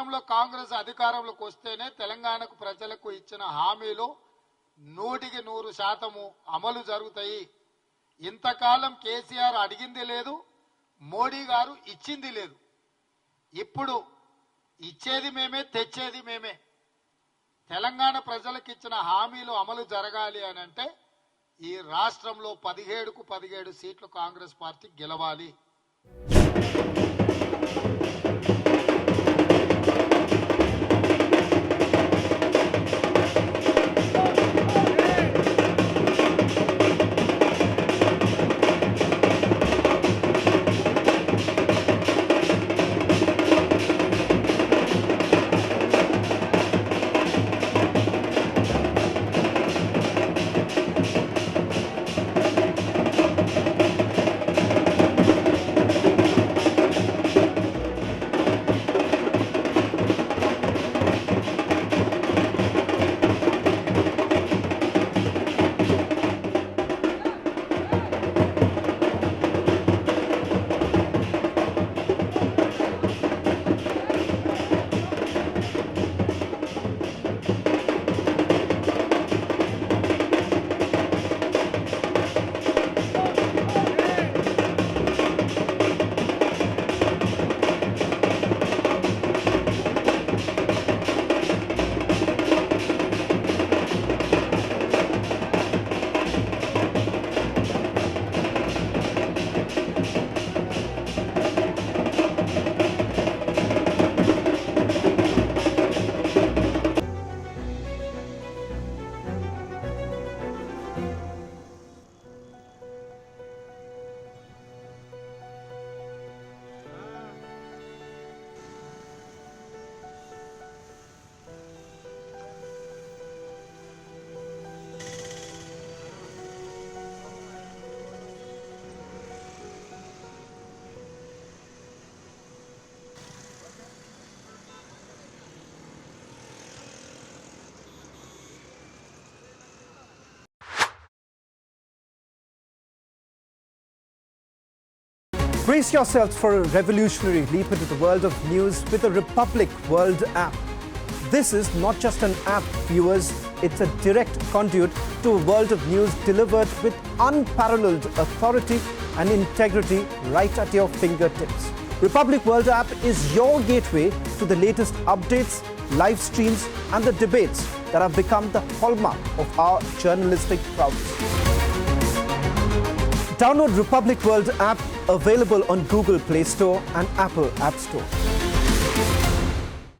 రాష్ట్రంలో కాంగ్రెస్ అధికారంలోకి వస్తేనే తెలంగాణకు ప్రజలకు ఇచ్చిన హామీలు 100% అమలు జరుగుతాయి. ఇంతకాలం కేసీఆర్ అడిగింది లేదు, మోడీ గారు ఇచ్చింది లేదు. ఇప్పుడు ఇచ్చేది మేమే, తెచ్చేది మేమే. తెలంగాణ ప్రజలకు ఇచ్చిన హామీలు అమలు జరగాలి అని అంటే ఈ రాష్ట్రంలో 17కు 17 సీట్లు కాంగ్రెస్ పార్టీ గెలవాలి. Brace yourselves for a revolutionary leap into the world of news with the Republic World app. This is not just an app, viewers, it's a direct conduit to a world of news delivered with unparalleled authority and integrity right at your fingertips. Republic World app is your gateway to the latest updates, live streams and the debates that have become the hallmark of our journalistic prowess. Download Republic World app, available on Google Play Store and Apple App Store.